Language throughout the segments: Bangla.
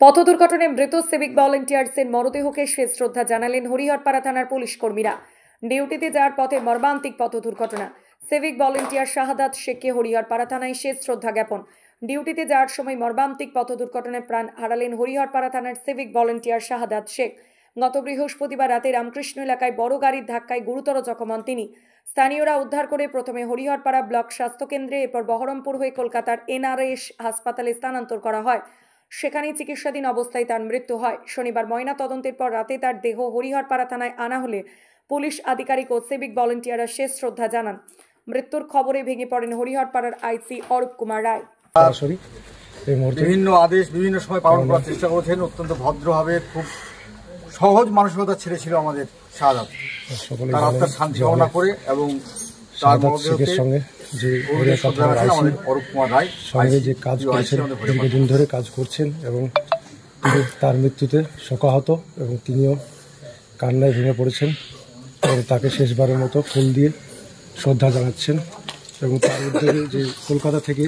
পথ দুর্ঘটনায় মৃত সিভিক ভলেন্টিয়ার্সের মরদেহকে শেষ শ্রদ্ধা জানালেন হরিহরপাড়া থানার পুলিশ কর্মীরা। ডিউটিতে যাওয়ার পথে মর্মান্তিক পথ দুর্ঘটনা। সিভিক ভলেন্টিয়ার শাহাদাত শেখকে হরিহরপাড়া থানায় শেষ শ্রদ্ধা জ্ঞাপন। ডিউটিতে যাওয়ার সময় মর্মান্তিক পথ দুর্ঘটনায় প্রাণ হারালেন হরিহরপাড়া থানার সিভিক ভলেন্টিয়ার শাহাদাত শেখ। গত বৃহস্পতিবার রাতে রামকৃষ্ণ এলাকায় বড় গাড়ির ধাক্কায় গুরুতর জখম হন তিনি। স্থানীয়রা উদ্ধার করে প্রথমে হরিহরপাড়া ব্লক স্বাস্থ্যকেন্দ্রে, এরপর বহরমপুর হয়ে কলকাতার NRS হাসপাতালে স্থানান্তর করা হয়। সেখানেই চিকিৎসাধীন অবস্থায় তার মৃত্যু হয়। শনিবার ময়না তদন্তের পর রাতে তার দেহ হরিহরপাড়া থানায় আনা হলে পুলিশ আধিকারিক ও সিভিক ভলেন্টিয়াররা শেষ শ্রদ্ধা জানান। মৃত্যুর খবরে ভেঙে পড়েন হরিহরপাড়ার আইসি অরূপ কুমার রায়। বিভিন্ন আদেশ বিভিন্ন সময় পালন করার চেষ্টা করেছেন। অত্যন্ত ভদ্রভাবে, খুব সহজ মানসিকতার ছেলে ছিল আমাদের শাহাদাত। তার আত্মার শান্তি কামনা করে এবং তার সঙ্গে যে অরূপ কুমার রায় সঙ্গে যে কাজ করেছেন, দীর্ঘদিন ধরে কাজ করছেন এবং তার মৃত্যুতে শোকাহত এবং তিনিও কান্নায় ভেঙে পড়েছেন এবং তাকে শেষবারের মতো ফুল দিয়ে শ্রদ্ধা জানাচ্ছেন। এবং তার উদ্যোগে যে কলকাতা থেকে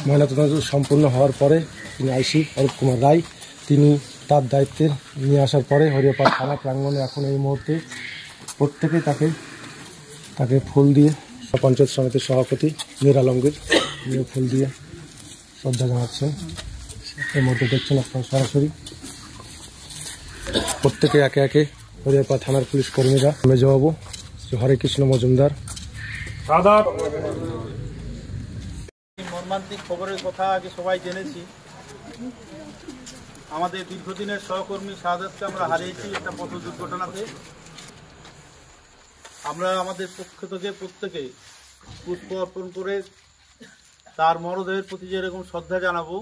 ময়নাতদন্ত সম্পূর্ণ হওয়ার পরে তিনি আইসি অরূপ কুমার রায় তিনি তার দায়িত্বে নিয়ে আসার পরে হরিহরপাড়া থানা প্রাঙ্গণে এখন এই মুহূর্তে প্রত্যেকেই তাকে ফুল দিয়ে পঞ্চায়েত সমিতির সভাপতি মীর আলমগীর নিয়ে ফুল দিয়ে শ্রদ্ধা জানাচ্ছেন। এই মুহূর্তে দেখছেন আপনারা সরাসরি প্রত্যেকে একে একে হরিহরপাড়া থানার পুলিশ কর্মীরা মেজবাবু হরে কৃষ্ণ মজুমদার। মর্মান্তিক খবরের কথা আগে সবাই জেনেছি। আমাদের দীর্ঘদিনের সহকর্মী শাহাদাতকে আমরা হারিয়েছি একটা পথ দুর্ঘটনাতে। আমরা আমাদের পক্ষ থেকে প্রত্যেকে পুষ্প অর্পণ করে তার মরদেহের প্রতি যেরকম শ্রদ্ধা জানাবো,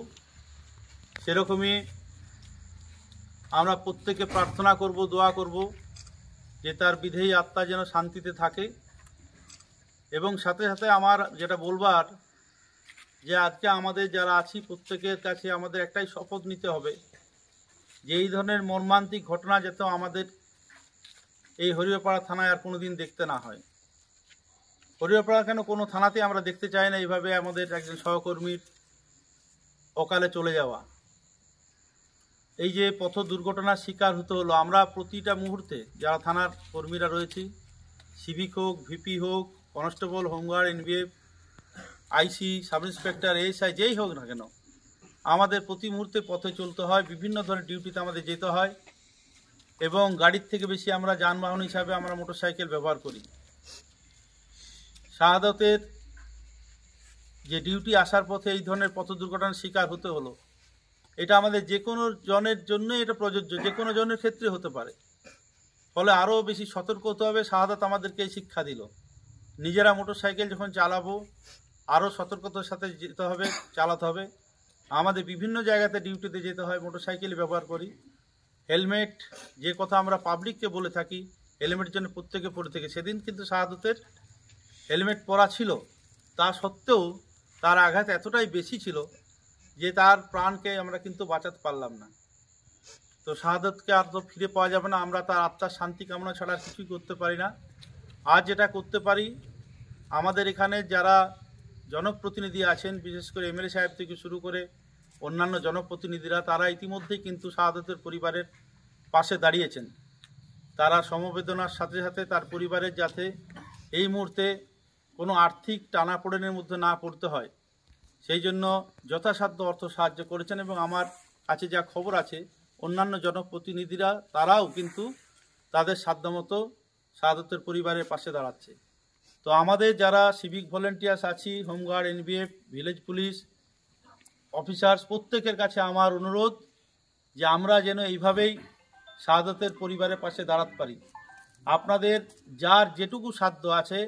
সেরকমই আমরা প্রত্যেকে প্রার্থনা করব, দোয়া করব যে তার বিধেয়ী আত্মা যেন শান্তিতে থাকে। এবং সাথে সাথে আমার যেটা বলবার, যে আজকে আমাদের যারা আছি প্রত্যেকের কাছে আমাদের একটাই শপথ নিতে হবে যে এই ধরনের মর্মান্তিক ঘটনা যাতে আমাদের এই হরিহরপাড়া থানায় আর কোনোদিন দেখতে না হয়। হরিহরপাড়া কেন, কোনো থানাতে আমরা দেখতে চাই না এইভাবে আমাদের একজন সহকর্মীর অকালে চলে যাওয়া। এই যে পথ দুর্ঘটনার শিকার হতে হলো, আমরা প্রতিটা মুহূর্তে যারা থানার কর্মীরা রয়েছি, সিভিক হোক, ভিপি হোক, কনস্টেবল, হোমগার্ড, NBF, আইসি, সাব ইন্সপেক্টর, ASI, যেই হোক না কেন, আমাদের প্রতি মুহূর্তে পথে চলতে হয়, বিভিন্ন ধরনের ডিউটিতে আমাদের যেতে হয় এবং গাড়ির থেকে বেশি আমরা যানবাহন হিসাবে আমরা মোটরসাইকেল ব্যবহার করি। শাহাদাতের যে ডিউটি আসার পথে এই ধরনের পথ দুর্ঘটনার শিকার হতে হলো, এটা আমাদের যে কোনো জনের জন্য এটা প্রযোজ্য, যে কোনো জনের ক্ষেত্রে হতে পারে। ফলে আরও বেশি সতর্ক হতে হবে। শাহাদাত আমাদেরকে এই শিক্ষা দিল। নিজেরা মোটরসাইকেল যখন চালাবো আরও সতর্কতার সাথে যেতে হবে, চালাতে হবে। আমাদের বিভিন্ন জায়গাতে ডিউটিতে যেতে হয়, মোটরসাইকেল ব্যবহার করি। হেলমেট, যে কথা আমরা পাবলিককে বলে থাকি, হেলমেট যেন প্রত্যেকে পরে থাকে। সেদিন কিন্তু শাহাদাতের হেলমেট পরা ছিল, তা সত্ত্বেও তার আঘাত এতটাই বেশি ছিল যে তার প্রাণকে আমরা কিন্তু বাঁচাতে পারলাম না। তো শাহাদাতকে আর তো ফিরে পাওয়া যাবে না। আমরা তার আত্মার শান্তি কামনা ছাড়া আর কিছুই করতে পারি না। আজ যেটা করতে পারি, আমাদের এখানে যারা জনপ্রতিনিধি আছেন, বিশেষ করে MLA সাহেব থেকে শুরু করে অন্যান্য জনপ্রতিনিধিরা, তারা ইতিমধ্যেই কিন্তু শাহাদাতের পরিবারের পাশে দাঁড়িয়েছেন। তারা সমবেদনার সাথে সাথে তার পরিবারের যাতে এই মুহূর্তে কোনো আর্থিক টানাপোড়েনের মধ্যে না পড়তে হয়, সেই জন্য যথাসাধ্য অর্থ সাহায্য করেছেন। এবং আমার কাছে যা খবর আছে, অন্যান্য জনপ্রতিনিধিরা তারাও কিন্তু তাদের সাধ্যমতো শাহাদাতের পরিবারের পাশে দাঁড়াচ্ছে। তো আমাদের যারা সিভিক ভলেন্টিয়ার্স আছি, home guard, NBF, village police officers, প্রত্যেকের কাছে আমার অনুরোধ যে আমরা যেন এইভাবেই শাহাদাতের পরিবারের পাশে দাঁড়াতে পারি। আপনাদের যার যেটুকু সাধ্য আছে,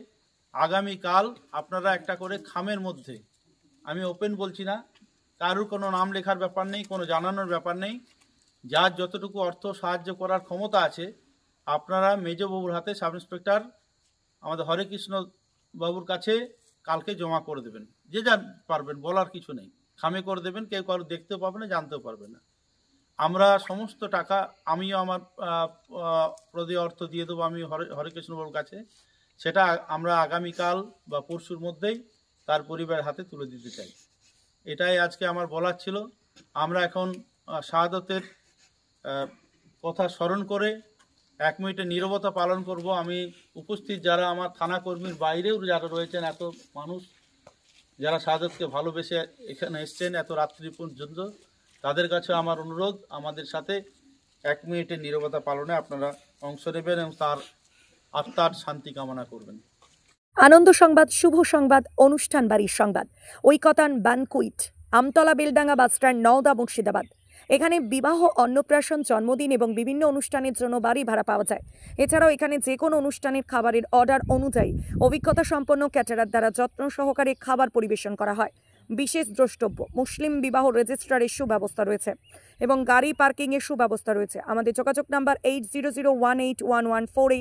আগামীকাল আপনারা একটা করে খামের মধ্যে, আমি ওপেন বলছি না, কারোর কোনো নাম লেখার ব্যাপার নেই, কোনো জানানোর ব্যাপার নেই, যার যতটুকু অর্থ সাহায্য করার ক্ষমতা আছে আপনারা মেজবাবুর হাতে, সাব ইন্সপেক্টর আমাদের হরেকৃষ্ণ বাবুর কাছে কালকে জমা করে দেবেন। যে যা পারবেন, বলার কিছু নেই, খামে করে দেবেন। কেউ কারো দেখতেও পাবে না, জানতেও পারবে না। আমরা সমস্ত টাকা, আমিও আমার প্রতি অর্থ দিয়ে দেবো আমি হরেকৃষ্ণ বাবুর কাছে। সেটা আমরা আগামীকাল বা পরশুর মধ্যেই তার পরিবারের হাতে তুলে দিতে চাই। এটাই আজকে আমার বলার ছিল। আমরা এখন শাহাদাতের কথা স্মরণ করে 1 মিনিটের নীরবতা পালন করব। আমি উপস্থিত যারা আমার থানা কর্মীর বাইরেও যারা রয়েছেন, এত মানুষ যারা শাহাদাতকে ভালোবেসে এখানে এসছেন এত রাত্রি পর্যন্ত, তাদের কাছে আমার অনুরোধ, আমাদের সাথে 1 মিনিটের নীরবতা পালনে আপনারা অংশ নেবেন এবং তার আত্মার শান্তি কামনা করবেন। আনন্দ সংবাদ, শুভ সংবাদ, অনুষ্ঠান বাড়ির সংবাদ, ঐকতান বানকুইট, আমতলা বেলডাঙ্গা বাসস্ট্যান্ড, নওদা, মুর্শিদাবাদ। এখানে বিবাহ, অন্নপ্রাশন, জন্মদিন এবং বিভিন্ন অনুষ্ঠানের জন্য বাড়ি ভাড়া পাওয়া যায়। এছাড়াও এখানে যে কোনো অনুষ্ঠানের খাবারের অর্ডার অনুযায়ী অভিজ্ঞতা সম্পন্ন ক্যাটারার দ্বারা যত্ন সহকারে খাবার পরিবেশন করা হয়। বিশেষ দ্রষ্টব্য, মুসলিম বিবাহ রেজিস্ট্রারের সুব্যবস্থা রয়েছে এবং গাড়ি পার্কিংয়ের সুব্যবস্থা রয়েছে। আমাদের যোগাযোগ নাম্বার 80018114